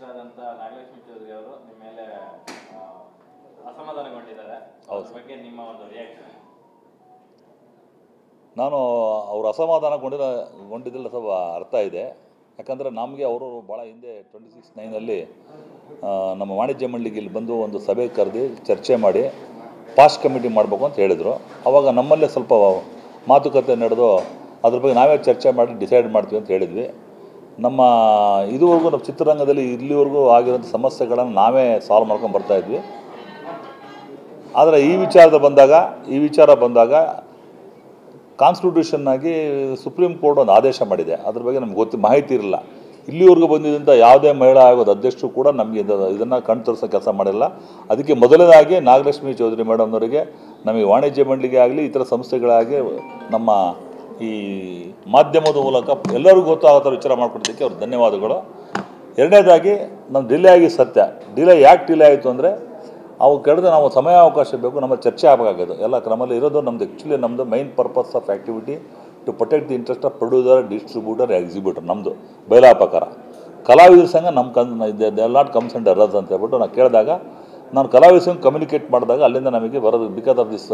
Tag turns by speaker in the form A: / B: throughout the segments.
A: ಅಧ್ಯಕ್ಷರಾದಂಥ ನಾಗಲಕ್ಷ್ಮಿ ಚೌಧರಿ ಅವರು ನಿಮ್ಮ ಮೇಲೆ ಅಸಮಾಧಾನಗೊಂಡಿದ್ದಾರೆ. ಅದ್ರ ಬಗ್ಗೆ ನಿಮ್ಮ ಒಂದು ರಿಯಾಕ್ಷನ್?
B: ನಾನು ಅವರು ಅಸಮಾಧಾನಗೊಂಡಿದ್ದೆಲ್ಲ ಸ್ವಲ್ಪ ಅರ್ಥ ಇದೆ. ಯಾಕಂದರೆ ನಮಗೆ ಅವರು ಭಾಳ ಹಿಂದೆ 26/9 ನಮ್ಮ ವಾಣಿಜ್ಯ ಮಂಡಳಿಗೆ ಇಲ್ಲಿ ಬಂದು ಒಂದು ಸಭೆ ಕರೆದು ಚರ್ಚೆ ಮಾಡಿ ಪಾಸ್ಟ್ ಕಮಿಟಿ ಮಾಡಬೇಕು ಅಂತ ಹೇಳಿದರು. ಆವಾಗ ನಮ್ಮಲ್ಲೇ ಸ್ವಲ್ಪ ಮಾತುಕತೆ ನಡೆದು ಅದ್ರ ಬಗ್ಗೆ ನಾವೇ ಚರ್ಚೆ ಮಾಡಿ ಡಿಸೈಡ್ ಮಾಡ್ತೀವಿ ಅಂತ ಹೇಳಿದ್ವಿ. ನಮ್ಮ ಇದುವರೆಗೂ ನಮ್ಮ ಚಿತ್ರರಂಗದಲ್ಲಿ ಇಲ್ಲಿವರೆಗೂ ಆಗಿರೋಂಥ ಸಮಸ್ಯೆಗಳನ್ನು ನಾವೇ ಸಾಲ್ವ್ ಮಾಡ್ಕೊಂಡು ಬರ್ತಾಯಿದ್ವಿ. ಆದರೆ ಈ ವಿಚಾರ ಬಂದಾಗ ಕಾನ್ಸ್ಟಿಟ್ಯೂಷನ್ನಾಗಿ ಸುಪ್ರೀಂ ಕೋರ್ಟ್ ಒಂದು ಆದೇಶ ಮಾಡಿದೆ. ಅದ್ರ ಬಗ್ಗೆ ನಮ್ಗೆ ಮಾಹಿತಿ ಇರಲಿಲ್ಲ. ಇಲ್ಲಿವರೆಗೂ ಬಂದಿದ್ದಂಥ ಯಾವುದೇ ಮಹಿಳಾ ಆಯೋಗದ ಅಧ್ಯಕ್ಷರು ಕೂಡ ನಮಗೆ ಇದನ್ನು ಕಣ್ ತೋರಿಸೋ ಕೆಲಸ ಮಾಡಿಲ್ಲ. ಅದಕ್ಕೆ ಮೊದಲನೇದಾಗಿ ನಾಗಲಕ್ಷ್ಮಿ ಚೌಧರಿ ಮೇಡಮ್ನವರಿಗೆ, ನಮಗೆ ವಾಣಿಜ್ಯ ಮಂಡಳಿಗೆ ಆಗಲಿ ಇತರ ಸಂಸ್ಥೆಗಳಾಗಿ ನಮ್ಮ ಈ ಮಾಧ್ಯಮದ ಮೂಲಕ ಎಲ್ಲರಿಗೂ ಗೊತ್ತಾಗೋ ಥರ ವಿಚಾರ ಮಾಡಿಕೊಡೋದಕ್ಕೆ ಅವ್ರಿಗೆ ಧನ್ಯವಾದಗಳು. ಎರಡನೇದಾಗಿ ನಮ್ಮ ಡಿಲೇ ಆಗಿ ಸತ್ಯ. ಯಾಕೆ ಡಿಲೇ ಆಯಿತು ಅಂದರೆ ಅವು ಕೆಳಗೆ ನಾವು ಸಮಯಾವಕಾಶ ಬೇಕು, ನಮ್ಮ ಚರ್ಚೆ ಆಗಬೇಕಾಗೋದು ಎಲ್ಲ ಕ್ರಮದಲ್ಲಿ ಇರೋದು. ನಮ್ಮದು main purpose of activity to protect the interest of producer, distributor, exhibitor. ನಮ್ಮದು ಬೈಲಾ ಪ್ರಕಾರ ಕಲಾವಿದರ ಸಂಘ ನಮ್ಮ they are not comes and errors ಅಂತ ಹೇಳ್ಬಿಟ್ಟು ನಾನು ಕೇಳಿದಾಗ, ನಾನು ಕಲಾವಿದರ ಸಂಘ ಕಮ್ಯುನಿಕೇಟ್ ಮಾಡಿದಾಗ ಅಲ್ಲಿಂದ ನಮಗೆ ಬರೋದು ಬಿಕಾಸ್ ಆಫ್ ದಿಸ್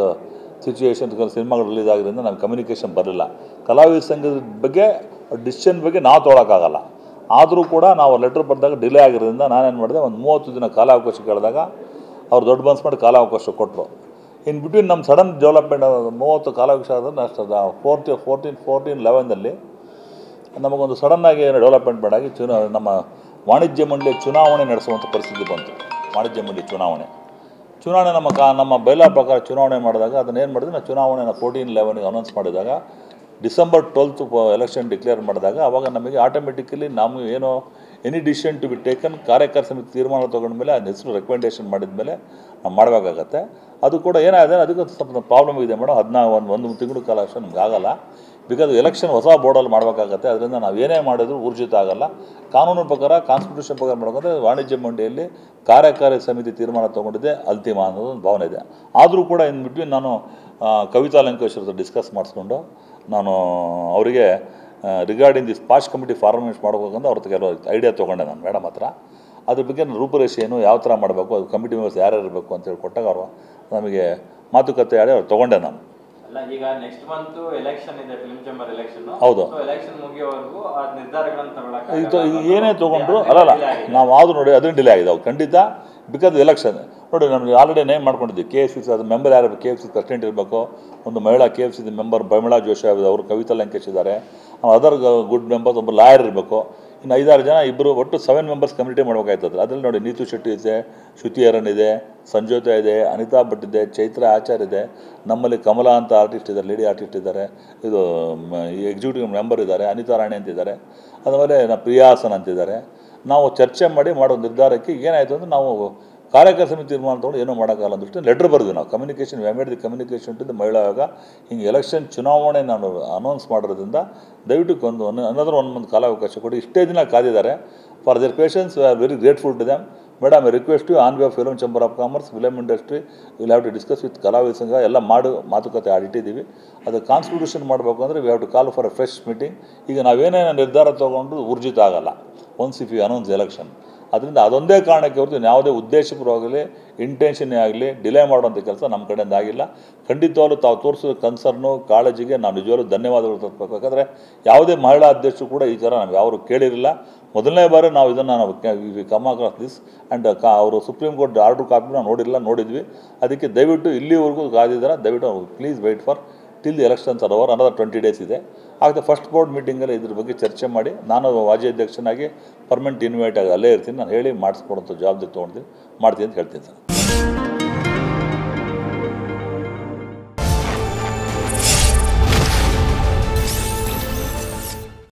B: ಸಿಚುವೇಶನ್ ಸಿನಿಮಾಗಳು ರಿಲೀಸ್ ಆಗಿರೋದ್ರಿಂದ ನಮ್ಗೆ ಕಮ್ಯುನಿಕೇಷನ್ ಬರಲಿಲ್ಲ. ಕಲಾವಿದ ಸಂಘದ ಬಗ್ಗೆ ಡಿಸಿಷನ್ ಬಗ್ಗೆ ನಾವು ತೊಗೊಳಕ್ಕಾಗಲ್ಲ. ಆದರೂ ಕೂಡ ನಾವು ಲೆಟ್ರ್ ಬರೆದಾಗ ಡಿಲೇ ಆಗಿರೋದ್ರಿಂದ ನಾನೇನು ಮಾಡಿದೆ, ಒಂದು 30 ದಿನ ಕಾಲಾವಕಾಶ ಕೇಳಿದಾಗ ಅವ್ರು ದೊಡ್ಡ ಮನಸ್ಸು ಮಾಡಿ ಕಾಲಾವಕಾಶ ಕೊಟ್ಟರು. ಇನ್ ಬಿಟ್ವೀನ್ ನಮ್ಮ ಸಡನ್ ಡೆವಲಪ್ಮೆಂಟ್ 30 ಕಾಲಾವಕಾಶ ಆದರೆ ಅಷ್ಟು 14-11 ನಮಗೊಂದು ಸಡನ್ನಾಗಿ ಡೆವಲಪ್ಮೆಂಟ್ ಮಾಡಾಗಿ ನಮ್ಮ ವಾಣಿಜ್ಯ ಮಂಡಳಿಯ ಚುನಾವಣೆ ನಡೆಸುವಂಥ ಪರಿಸ್ಥಿತಿ ಬಂತು. ವಾಣಿಜ್ಯ ಮಂಡಳಿ ಚುನಾವಣೆ ನಮ್ಮ ಬೈಲಾ ಪ್ರಕಾರ ಚುನಾವಣೆ ಮಾಡಿದಾಗ ಅದನ್ನೇನು ಮಾಡಿದ್ರೆ, ನಾವು ಚುನಾವಣೆನ 14-11 ಅನೌನ್ಸ್ ಮಾಡಿದಾಗ December 12th ಎಲೆಕ್ಷನ್ ಡಿಕ್ಲೇರ್ ಮಾಡಿದಾಗ ಅವಾಗ ನಮಗೆ ಆಟೋಮೆಟಿಕಲಿ ನಾವು ಏನೋ any decision to be taken ಕಾರ್ಯಕಾರಿ ಸಮಿತಿ ತೀರ್ಮಾನ ತೊಗೊಂಡ್ಮೇಲೆ ಅದನ್ನ ಹೆಸರು ರೆಕಮೆಂಡೇಷನ್ ಮಾಡಿದ ಮೇಲೆ ನಾವು ಮಾಡಬೇಕಾಗತ್ತೆ. ಅದು ಕೂಡ ಏನಾಗಿದೆ, ಅದಕ್ಕೆ ಸ್ವಲ್ಪ ಪ್ರಾಬ್ಲಮ್ ಇದೆ ಮೇಡಮ್. ಒಂದು ತಿಂಗಳು ಕಾಲ ಅಷ್ಟು ನಮ್ಗೆ ಆಗಲ್ಲ. ಬಿಕಾಸ್ ಎಲೆಕ್ಷನ್ ಹೊಸ ಬೋರ್ಡಲ್ಲಿ ಮಾಡಬೇಕಾಗತ್ತೆ. ಅದರಿಂದ ನಾವು ಏನೇ ಮಾಡಿದ್ರು ಊರ್ಜಿತ ಆಗಲ್ಲ. ಕಾನೂನು ಪ್ರಕಾರ, ಕಾನ್ಸ್ಟಿಟ್ಯೂಷನ್ ಪ್ರಕಾರ ಮಾಡಬೇಕಂದ್ರೆ ವಾಣಿಜ್ಯ ಮಂಡಳಿಯಲ್ಲಿ ಕಾರ್ಯಕಾರಿ ಸಮಿತಿ ತೀರ್ಮಾನ ತೊಗೊಂಡಿದ್ದೆ ಅಂತಿಮ ಅನ್ನೋದು ಒಂದು ಭಾವನೆ ಇದೆ. ಆದರೂ ಕೂಡ ಇನ್ ಬಿಟ್ವೀನ್ ನಾನು ಕವಿತಾ ಲಂಕೇಶ್ ಅವ್ರದ್ದು ಡಿಸ್ಕಸ್ ಮಾಡಿಸ್ಕೊಂಡು ನಾನು ಅವರಿಗೆ regarding this past committee format ಮಾಡಬೇಕಂತ ಅವ್ರ ಕೆಲವು ಐಡಿಯಾ ತೊಗೊಂಡೆ ನಾನು ಮೇಡಮ್ ಹತ್ರ. ಅದ್ರ ಬಗ್ಗೆ ರೂಪುರೇಷೆ ಏನು, ಯಾವ ಥರ ಮಾಡಬೇಕು, ಅದು ಕಮಿಟಿ ಮೆಂಬರ್ಸ್ ಯಾರ್ಯಾರು ಇರಬೇಕು ಅಂತೇಳಿ ಕೊಟ್ಟಾಗ ಅವರು ನಮಗೆ ಮಾತುಕತೆ ಆಡಿ ಅವ್ರು ತೊಗೊಂಡೆ ನಾನು.
A: ಈಗ ನೆಕ್ಸ್ಟ್ ಮಂತ್ ಎಲೆಕ್ಷನ್ ಇದೆ, ಫಿಲ್ಮ್ ಚೇಂಬರ್ ಎಲೆಕ್ಷನ್.
B: ಹೌದು,
A: ಎಲೆಕ್ಷನ್ ಮುಗಿಯೋವರೆಗೂ ಆ ನಿರ್ಧಾರಗಳನ್ನು
B: ಏನೇ ತೊಗೊಂಡ್ರು ಅಲ್ಲಲ್ಲ, ನಾವು ಆದರೂ ನೋಡಿ ಅದನ್ನು ಡಿಲೇ ಆಗಿದೆ. ಅವು ಖಂಡಿತ ಬಿಕಾಸ್ ಎಲೆಕ್ಷನ್ ನೋಡಿ, ನಮಗೆ ಆಲ್ರೆಡಿ ನೇಮ್ ಮಾಡ್ಕೊಂಡಿದ್ವಿ. KFC ಅದು ಮೆಂಬರ್ ಯಾರು, KFC ಪ್ರೆಸಿಡೆಂಟ್ ಇರಬೇಕು, ಒಂದು ಮಹಿಳಾ KFC ಮೆಂಬರ್ ಪ್ರಮೀಳಾ ಜೋಶಿ ಅವರು, ಕವಿತಾ ಲಂಕೇಶ್ ಇದ್ದಾರೆ, ಅದರ್ ಗುಡ್ ಮೆಂಬರ್ಸ್, ಒಬ್ಬರು ಲಾಯರ್ ಇರಬೇಕು, ಇನ್ನು 5-6 ಜನ, ಇಬ್ಬರು ಒಟ್ಟು 7 ಮೆಂಬರ್ಸ್ ಕಮಿಟಿ ಮಾಡ್ಬೇಕಾಯ್ತದೆ. ಅದರಲ್ಲಿ ನೋಡಿ ನೀತು ಶೆಟ್ಟಿ ಇದೆ, ಶ್ರುತಿ ಅರನ್ ಇದೆ, ಸಂಜೋತಾ ಇದೆ, ಅನಿತಾ ಭಟ್ ಇದೆ, ಚೈತ್ರ ಆಚಾರ್ ಇದೆ, ನಮ್ಮಲ್ಲಿ ಕಮಲಾ ಅಂತ ಆರ್ಟಿಸ್ಟ್ ಇದ್ದಾರೆ, ಲೇಡಿ ಆರ್ಟಿಸ್ಟ್ ಇದ್ದಾರೆ, ಇದು ಎಕ್ಸಿಕ್ಯೂಟಿವ್ ಮೆಂಬರ್ ಇದ್ದಾರೆ, ಅನಿತಾ ರಾಣಿ ಅಂತಿದ್ದಾರೆ, ಆಮೇಲೆ ಪ್ರಿಯಾಸನ್ ಅಂತಿದ್ದಾರೆ. ನಾವು ಚರ್ಚೆ ಮಾಡಿ ಮಾಡೋ ನಿರ್ಧಾರಕ್ಕೆ ಏನಾಯಿತು ಅಂದರೆ, ನಾವು ಕಾರ್ಯಕಾರಿ ಸಮಿತಿ ತೀರ್ಮಾನ ತೊಗೊಂಡು ಏನೂ ಮಾಡೋಕ್ಕಾಗಲ್ಲ ಅಂದಷ್ಟು ಲೆಟ್ರ್ ಬರೆದ್ವಿ ನಾವು. Communication made the communication to the Mahila Aayog. ಹಿಂಗೆ ಎಲೆಕ್ಷನ್ ಚುನಾವಣೆ ನಾನು ಅನೌನ್ಸ್ ಮಾಡೋದ್ರಿಂದ ದಯವಿಟ್ಟು another 1 month ಕಾಲಾವಕಾಶ ಕೊಡಿ. ಇಷ್ಟೇ ದಿನ ಕಾದಿದ್ದಾರೆ. For their patience we are very grateful to them. Madam, I request you on behalf film chamber of commerce, film industry, will have to discuss with ಕಲಾವಿದ ಸಂಘ ಎಲ್ಲ ಮಾತುಕತೆ ಆಡಿಟ್ಟಿದ್ದೀವಿ. ಅದು ಕಾನ್ಸ್ಟಿಟ್ಯೂಷನ್ ಮಾಡಬೇಕು ಅಂದರೆ we have to call for a fresh meeting. ಈಗ ನಾವೇನೇನು ನಿರ್ಧಾರ ತೊಗೊಂಡ್ರು ಊರ್ಜಿತ ಆಗಲ್ಲ once if you announce election. ಅದರಿಂದ ಅದೊಂದೇ ಕಾರಣಕ್ಕೆ ಹೊರತು ಯಾವುದೇ ಉದ್ದೇಶಪೂರ್ವಕಲಿ ಇಂಟೆನ್ಷನ್ನೇ ಆಗಲಿ ಡಿಲೇ ಮಾಡುವಂಥ ಕೆಲಸ ನಮ್ಮ ಕಡೆಯಿಂದ ಆಗಿಲ್ಲ. ಖಂಡಿತವಾಗ್ಲೂ ತಾವು ತೋರಿಸಿದ ಕನ್ಸರ್ನು, ಕಾಳಜಿಗೆ ನಾವು ನಿಜವಾಗ್ಲೂ ಧನ್ಯವಾದಗಳು ತಪ್ಪಬೇಕು. ಯಾಕಂದರೆ ಯಾವುದೇ ಮಹಿಳಾ ಅಧ್ಯಕ್ಷರು ಕೂಡ ಈ ಥರ ನಾವು ಯಾರು ಕೇಳಿರಲಿಲ್ಲ. ಮೊದಲನೇ ಬಾರಿ ನಾವು ಇದನ್ನು ಕಮ್ ಅಕ್ರಾಸ್ ದಿಸ್ ಆ್ಯಂಡ್ ಅವರು ಸುಪ್ರೀಂ ಕೋರ್ಟ್ ಆರ್ಡರ್ ಕಾಪಿ ನಾವು ನೋಡಿದ್ವಿ. ಅದಕ್ಕೆ ದಯವಿಟ್ಟು ಇಲ್ಲಿವರೆಗೂ ಕಾದಿದ್ದಾರೆ. ದಯವಿಟ್ಟು please wait for till the elections are over. another 20 days ಇದೆ. ಆಗ ಫಸ್ಟ್ ಬೋರ್ಡ್ ಮೀಟಿಂಗಲ್ಲಿ ಇದ್ರ ಬಗ್ಗೆ ಚರ್ಚೆ ಮಾಡಿ ನಾನು ಮಾಜಿ ಅಧ್ಯಕ್ಷನಾಗಿ ಪರ್ಮನೆಂಟ್ ಇನ್ವೈಟ್ ಆಗಿ ಅಲ್ಲೇ ಇರ್ತೀನಿ. ನಾನು ಹೇಳಿ ಮಾಡಿಸ್ಕೊಡೋಂಥ ಜವಾಬ್ದಾರಿ ಮಾಡ್ತೀನಿ ಅಂತ ಹೇಳ್ತೀನಿ ಸರ್.